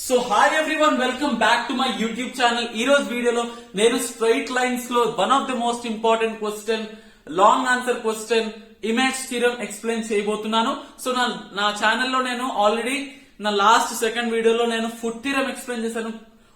So hi everyone, welcome back to my YouTube channel. ఈ రోజు వీడియోలో నేను స్ట్రైట్ లైన్స్ లో one of the most important question, long answer question, image theorem explain చేయబోతున్నాను. So నా ఛానల్లో నేను ఆల్రెడీ నా లాస్ట్ సెకండ్ వీడియోలో నేను ఫుడ్ థియరం ఎక్స్ప్లెయిన్ చేశాను.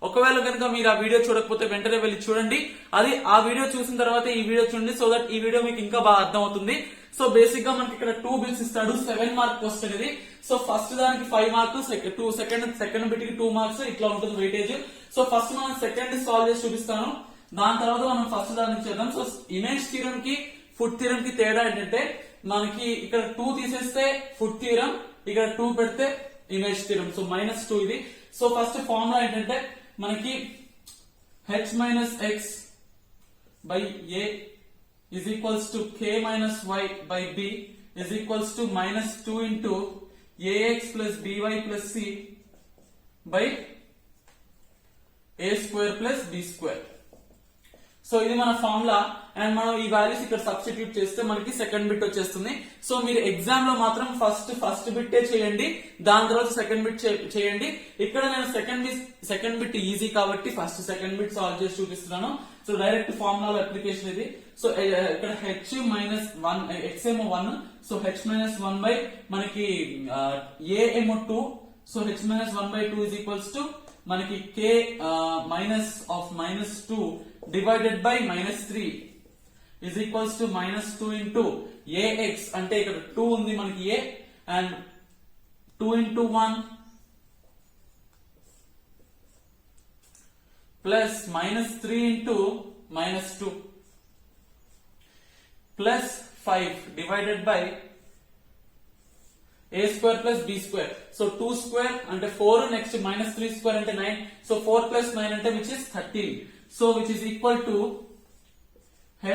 ఒకవేళ కనుక మీరు ఆ వీడియో చూడకపోతే వెంటనే వెళ్ళి చూడండి. అది ఆ వీడియో చూసిన తర్వాత ఈ వీడియో చూడండి, సో దట్ ఈ వీడియో మీకు ఇంకా బాగా అర్థం అవుతుంది. సో బేసిక్ గా మనకి ఇక్కడ 2 బిట్స్ ఇస్తాడు, 7 మార్క్ క్వశ్చన్ ఇది. సో ఫస్ట్ దానికి 5 మార్క్స్, సెకండ్ బిట్ కి 2 మార్క్స్, ఇట్లా ఉంటుంది వెయిటేజ్. సో ఫస్ట్ మనం సెకండ్ సాల్వ్ చేసి చూపిస్తాను, దాని తర్వాత మనం ఫస్ట్ దానికి చేద్దాం. సో ఇమేజ్ థియరం కి ఫుడ్ థియరం కి తేడా ఏంటంటే, మనకి ఇక్కడ 2 తీసేస్తే ఫుడ్ థియరం, ఇక్కడ 2 పెడితే ఇమేజ్ థియరం. సో -2 ఇది. సో ఫస్ట్ ఫార్ములా ఏంటంటే మనకి h minus x by a is equals to k minus y by b is equals to -2 into ax plus by plus c by a square plus b square. So ఇది మన formula, and మనం ఈ values ఇక్కడ substitute చేస్తే మనకి second bit వచ్చేస్తుంది. So మీరు exam లో మాత్రం ఫస్ట్ బిట్ చేయండి, దాని తర్వాత సెకండ్ బిట్ చేయండి. ఇక్కడ నేను సెకండ్ బిట్ ఈజీ కాబట్టి ఫస్ట్ సెకండ్ బిట్ సాల్వ్ చేసి చూపిస్తున్నాను. సో డైరెక్ట్ ఫార్ములా అప్లికేషన్ ఇది. సో ఇక్కడ h మైనస్ 1, x ఏమో 1, సో h మైనస్ 1 బై మనకి a ఏమో 2, so h minus 1 by 2 is equals to మనకి k minus of -2 divided by -3 is equals to -2 into ax, అంటే ఇక్కడ 2 ఉంది మనకి a, and 2 into 1 plus -3 into -2 plus 5 divided by a square plus b square. So 2 square అంటే 4, next -3 square అంటే 9. So 4 plus 9 అంటే which is 13. So which is equal to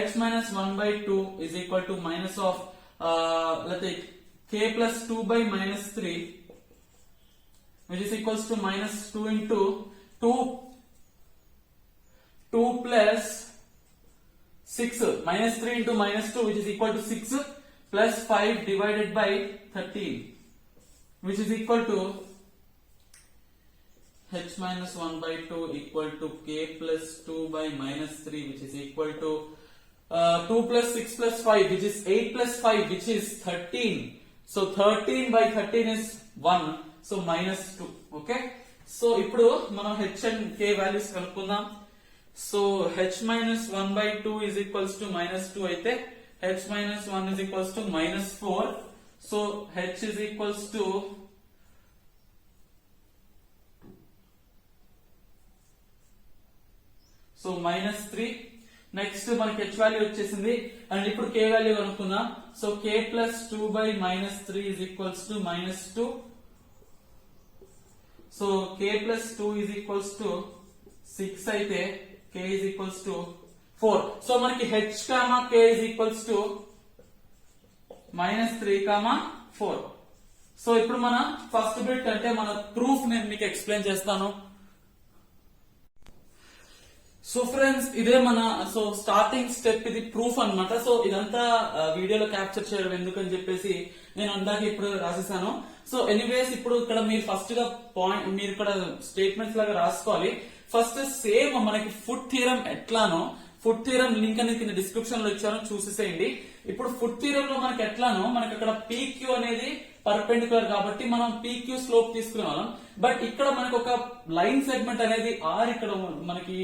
h minus 1 by 2 is equal to minus of let's say k plus 2 by -3, which is equals to -2 into 2 plus 6, -3 into -2 which is equal to 6 plus 5 divided by 13, which is equal to h minus 1 by 2 equal to k plus 2 by -3, which is equal to 2 plus 6 plus 5, which is 8 plus 5, which is 13. So 13 by 13 is 1, so -2. Okay, so ఇప్పుడు మనం h and k values కనుక్కుందాం. So h minus 1 by 2 is equals to -2 అయితే h minus 1 is equals to -4. So h is equals to -3. Next మనకి h value వచ్చేసింది, and ఇప్పుడు k value కనుక్కుందాం. So k plus 2 by -3 is equals to -2. So k plus 2 is equals to 6 అయితే k is equals to 4. So మనకి h, k is equals to -3, 4. So ఇప్పుడు మన first bit అంటే మన proof నేను మీకు ఎక్స్ప్లెయిన్ చేస్తాను. సో ఫ్రెండ్స్, ఇదే మన స్టార్టింగ్ స్టెప్, ఇది ప్రూఫ్ అన్నమాట. సో ఇదంతా వీడియోలో క్యాప్చర్ చేయడం ఎందుకని చెప్పేసి నేను అందాక ఇప్పుడు రాసేసాను. సో ఎనీవేస్, ఇప్పుడు ఇక్కడ మీరు ఫస్ట్ గా మీరు ఇక్కడ స్టేట్మెంట్స్ లాగా రాసుకోవాలి. ఫస్ట్ సేమ్ మనకి ఫుడ్ థియరం ఎట్లానో, ఫుడ్ థియరం లింక్ అనేది కింద డిస్క్రిప్షన్ లో ఇచ్చాను, చూసేసేయండి. ఇప్పుడు ఫుడ్ థియరం లో మనకి ఎట్లానో, మనకి అక్కడ PQ అనేది పర్పెండిక్యులర్ కాబట్టి మనం PQ స్లోప్ తీసుకునే వాళ్ళం. బట్ ఇక్కడ మనకి ఒక లైన్ సెగ్మెంట్ అనేది R ఇక్కడ మనకి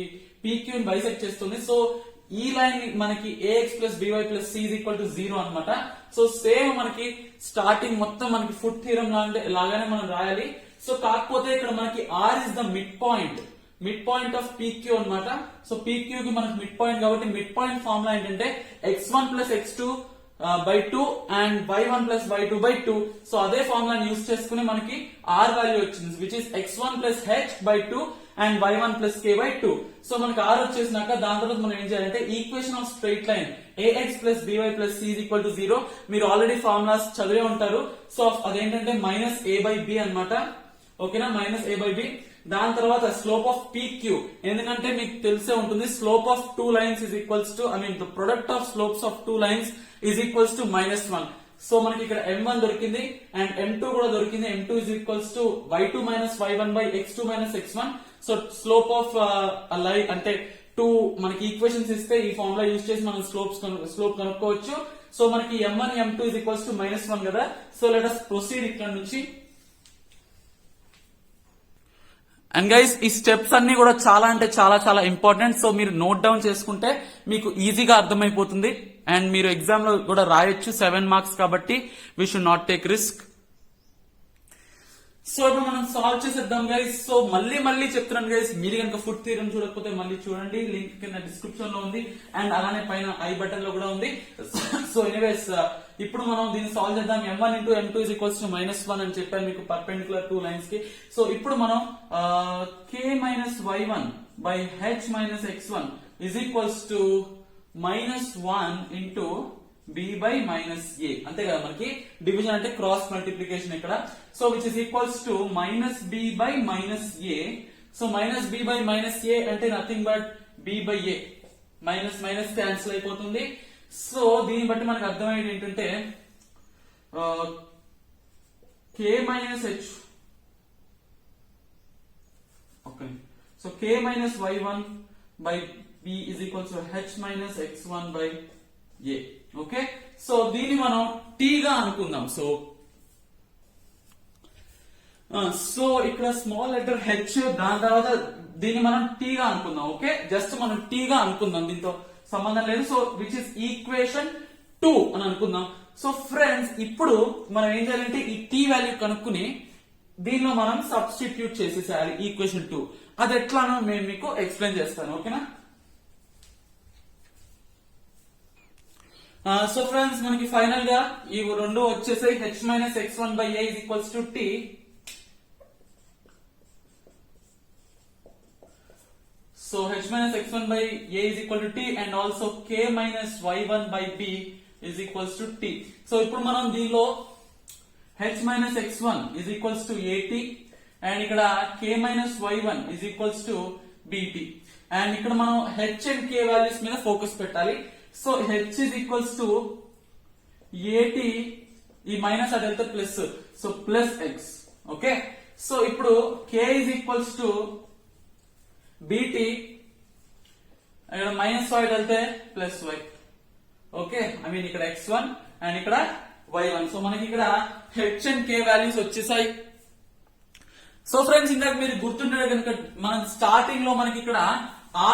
PQ ని బైసెక్ట్ చేస్తుంది. సో ఈ లైన్ మనకి ax plus by plus c is equal to 0 అన్నమాట. సో సేమ్ మనకి స్టార్టింగ్ మొత్తం మనకి ఫుడ్ థియరం లాగానే మనం రాయాలి. సో కాకపోతే ఇక్కడ మనకి R is the mid point of PQ అన్నమాట. సో PQ కి మనకి మిడ్ పాయింట్ కాబట్టి మిడ్ పాయింట్ ఫార్ములా ఏంటంటే x1 plus x2 by 2 and y1 plus y2 by 2. So అదే ఫార్ములాని యూజ్ చేసుకుని మనకి R వాల్యూ వచ్చింది, which is x1 plus h by 2 and y1 plus k by 2. So మనకి R వచ్చేసినాక దాని తర్వాత మనం ఏం చేయాలంటే equation of straight line ax plus by plus c is equal to 0. మీరు ఆల్రెడీ ఫార్ములాస్ చదివే ఉంటారు. సో అదేంటంటే -a by b అన్నమాట. ఓకేనా, -a by b. దాని తర్వాత స్లోప్ ఆఫ్ PQ, ఎందుకంటే మీకు తెలిసే ఉంటుంది, slope of 2 lines is equals to the product of slopes of 2 lines is equals to -1. So మనకి ఇక్కడ m1 దొరికింది అండ్ m2 కూడా దొరికింది. m2 is equals to y2 minus y1 by x2 minus x1. So slope of line అంటే 2 మనకి equations ఇస్తే ఈ formula use చేసి మనం స్లోప్ కనుక్కోవచ్చు. సో మనకి m1 m2 is equals to -1 కదా. సో లెట్ us ప్రొసీడ్ ఇక్కడ నుంచి. అండ్ గైస్ ఈ స్టెప్స్ అన్ని కూడా చాలా అంటే చాలా చాలా ఇంపార్టెంట్. సో మీరు నోట్ డౌన్ చేసుకుంటే మీకు ఈజీగా అర్థమైపోతుంది అండ్ మీరు ఎగ్జామ్ లో కూడా రాయొచ్చు. 7 మార్క్స్ కాబట్టి we should not take risk. So ఇప్పుడు మనం సాల్వ్ చేసేద్దాం గైస్. సో మళ్ళీ చెప్తున్నాను గైస్, మీరు కనుక ఫుడ్ థియరమ్ చూడకపోతే మళ్ళీ చూడండి, లింక్ కింద డిస్క్రిప్షన్ లో ఉంది అండ్ అలానే పైన ఐ బటన్ లో కూడా ఉంది. సో ఎనీవేస్ ఇప్పుడు మనం దీన్ని సాల్వ్ చేద్దాం. m1 into m2 is equals to -1 అని చెప్పాను మీకు పర్పెండిక్యులర్ 2 లైన్స్ కి. సో ఇప్పుడు మనం k minus y1 by h minus x1 is equals to -1 into b by minus a. అంతే కదా, మనకి డివిజన్ అంటే క్రాస్ మల్టిప్లికేషన్ ఇక్కడ. So which is equals to -b by minus a. So -b by minus a అంటే nothing but b by a. Minus cancel అయిపోతుంది. So దీన్ని బట్టి మనకు అర్థమయ్యేది ఏంటంటే k minus h, okay, so k minus y1 by b is equals to h minus x1 by a. Okay, so దీన్ని మనం t గా అనుకుందాం. సో ఇక్కడ స్మాల్ లెటర్ h, దాని తర్వాత దీన్ని మనం t గా అనుకుందాం. ఓకే, జస్ట్ మనం t గా అనుకుందాం, దీంతో సంబంధం లేదు. సో విచ్ ఇస్ ఈక్వేషన్ 2 అని అనుకుందాం. సో ఫ్రెండ్స్ ఇప్పుడు మనం ఏం చేయాలంటే ఈ t వాల్యూ కనుక్కుని దీనిలో మనం సబ్స్టిట్యూట్ చేసేసేయాలి ఈక్వేషన్ 2. అది ఎట్లానో నేను మీకు ఎక్స్ప్లెయిన్ చేస్తాను. ఓకేనా. సో ఫ్రెండ్స్ మనకి ఫైనల్ గా ఈ రెండు వచ్చేసాయి. h minus x1 by a is equals to t. So h minus x1 by a is equal to t and also k minus y1 by b is equals to t. So ఇప్పుడు మనం దీనిలో h minus x1 is equals to at and ఇక్కడ k minus y1 is equals to bt and ఇక్కడ మనం h and k values మీద focus పెట్టాలి. So h is equals to at, ఈ minus అది వెళ్తే plus, so plus x. Okay, so ఇప్పుడు k is equals to bt, ఇక్కడ minus y వెళ్తే plus y. Okay, I mean ఇక్కడ x1 అండ్ ఇక్కడ y1. సో మనకి ఇక్కడ h and k వాల్యూస్ వచ్చేసాయి. సో ఫ్రెండ్స్ ఇందాక మీరు గుర్తుండే కనుక మనం స్టార్టింగ్ లో మనకి ఇక్కడ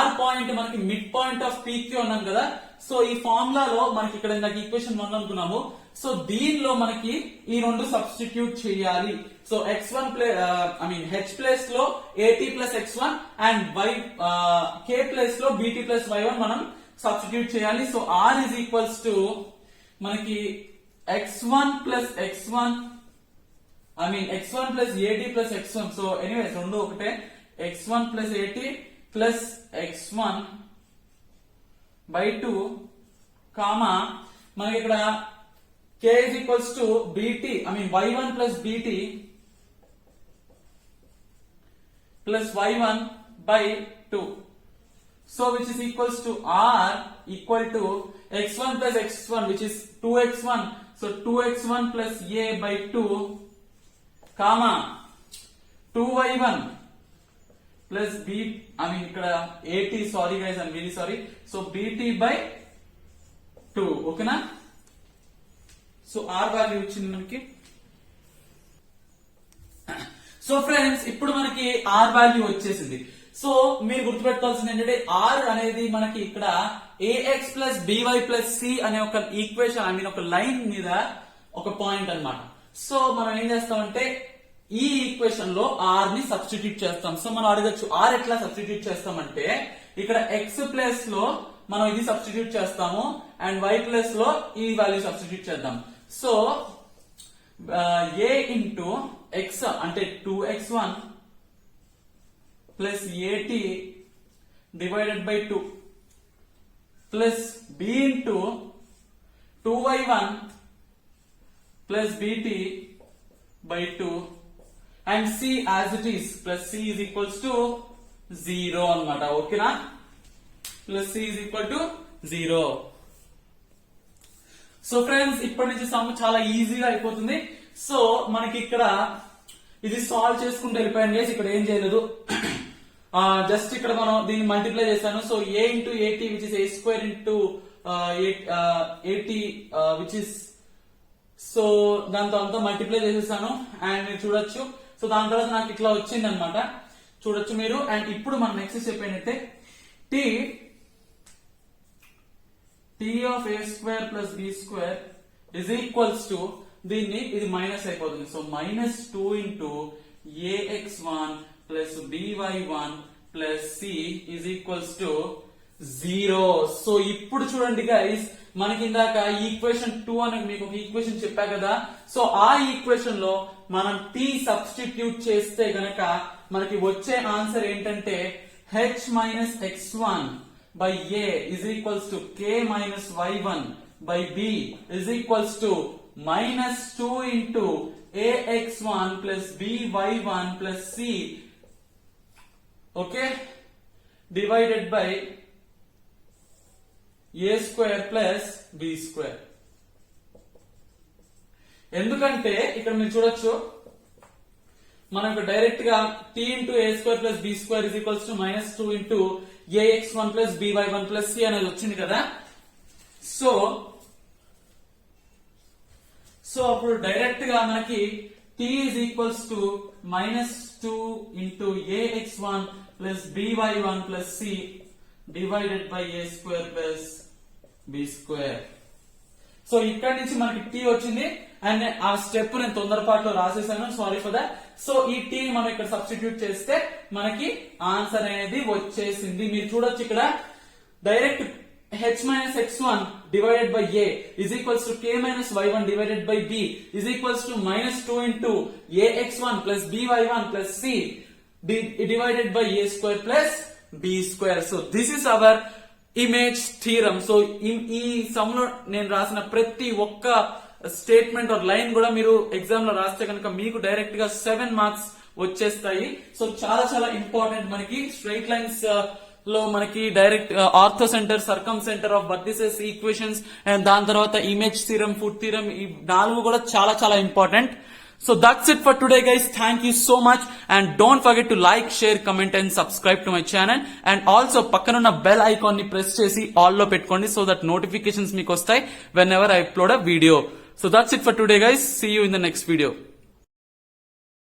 r పాయింట్ మనకి మిడ్ పాయింట్ ఆఫ్ PQ అన్నాం కదా. సో ఈ ఫార్ములాలో మనకి ఇక్కడ ఇందాక ఈక్వేషన్ 1 అనుకున్నాము. సో దీనిలో మనకి ఈ రెండు సబ్స్టిట్యూట్ చేయాలి. So x1 I mean h place లో at plus x1 and y k place లో bt ప్లస్ y1 మనం సబ్స్టిట్యూట్ చేయాలి. So r is equals to మనకి x1 plus x1 I mean x1 plus at plus x1. So anyways రెండు ఒకటే, x1 plus at plus x1 by 2 comma మనకి ఇక్కడ k is equals to bt, I mean y1 plus bt plus y1 by 2. So which is equals to r equal to x1 plus x1 which is 2x1. So 2x1 plus a by 2 comma 2y1 plus b, I mean ఇక్కడ at, sorry guys, I'm really sorry. So bt by 2. ఓకేనా. So r value వచ్చింది మనకి. So friends ఇప్పుడు మనకి r value వచ్చేసింది. So మీరు గుర్తుపెట్టుకోవాల్సింది ఏంటంటే r అనేది మనకి ఇక్కడ ax plus by plus c అనే ఒక ఈక్వేషన్, ఐ మీన్ ఒక లైన్ మీద ఒక పాయింట్ అన్నమాట. సో మనం ఏం చేస్తామంటే ఈ ఈక్వేషన్ లో r ని సబ్స్టిట్యూట్ చేస్తాం. సో మనం అడగచ్చు r ఎట్లా సబ్స్టిట్యూట్ చేస్తామంటే ఇక్కడ x ప్లేస్ లో మనం ఇది సబ్స్టిట్యూట్ చేస్తాము అండ్ y ప్లేస్ లో ఈ వాల్యూ సబ్స్టిట్యూట్ చేద్దాం. సో a ఇంటూ x అంటే 2x1 plus at divided by 2 plus b into 2y1 plus bt by 2 and c as it is plus c is equals to 0 అన్నమాట. ఓకేనా, plus c is equal to 0. So friends ఇప్పటి నుంచి some చాలా ఈజీగా అయిపోతుంది. So మనకి ఇక్కడ ఇది సాల్వ్ చేసుకుంటూ వెళ్ళిపోయాను గైస్. ఇక్కడ ఏం చేయలేదు, జస్ట్ ఇక్కడ మనం దీన్ని మల్టిప్లై చేశాను. సో a ఇంటూ ఏటీ which is a square into ఏటీ విచ్ ఇస్, సో దాంతో అంతా మల్టిప్లై చేసేసాను అండ్ మీరు చూడొచ్చు. సో దాని తర్వాత నాకు ఇట్లా వచ్చింది అనమాట, చూడొచ్చు మీరు. అండ్ ఇప్పుడు మనం నెక్స్ట్ స్టెప్ ఏంటంటే t of a square plus b square is equals to, దీన్ని ఇది మైనస్ అయిపోతుంది. So minus 2 into ax1 plus by1 plus c is equals to 0. So ఇప్పుడు చూడండి గైస్, మనకి ఇందాక ఈక్వేషన్ 2 అని మీకు ఒక ఈక్వేషన్ చెప్పా కదా. సో ఆ ఈక్వేషన్ లో మనం t సబ్స్టిట్యూట్ చేస్తే గనక మనకి వచ్చే ఆన్సర్ ఏంటంటే h minus x1 by a is equals to k minus y1 by b is equals to minus 2 into ax1 plus by1 plus c, okay, divided by a square plus b square. ఎందుకంటే ఇక్కడ మీరు చూడొచ్చు, మనకు direct గా t into a square plus b square is equals to minus 2 into ax1 plus by1 plus c అనేది వచ్చింది కదా. So అప్పుడు డైరెక్ట్ గా మనకి t is equals to minus 2 into ax1 plus by1 plus c divided by a square plus b square. So ఇక్కడ నుంచి మనకి t వచ్చింది అండ్ ఆ స్టెప్ నేను తొందరపాటులో రాసేసాను, సారీ ఫర్ దట్. సో ఈ t మనం ఇక్కడ సబ్స్టిట్యూట్ చేస్తే మనకి ఆన్సర్ అనేది వచ్చేసింది. మీరు చూడొచ్చు ఇక్కడ direct h minus x1 divided by a is equals to k minus y1 divided by b is equals to minus 2 into ax1 plus by1 plus c divided by a square plus b square. So this is our image theorem. So ఈ some లో నేను రాసిన ప్రతి ఒక్క statement are line కూడా మీరు exam లో రాస్తే కనుక మీకు డైరెక్ట్ గా 7 మార్క్స్ వచ్చేస్తాయి. సో చాలా చాలా ఇంపార్టెంట్. మనకి స్ట్రైట్ లైన్స్ లో మనకి direct orthocentre, circumcentre of vertices equations and దాని తర్వాత ఇమేజ్ థీరం, ఫుడ్ థీరం, ఈ 4 కూడా చాలా చాలా important. So that's it for today guys. Thank you so much and don't forget to like, share, comment and subscribe to my channel and also పక్కనున్న bell icon ని press చేసి all లో పెట్టుకోండి so that notifications మీకు వస్తాయి whenever I upload a video. So that's it for today guys. See you in the next video.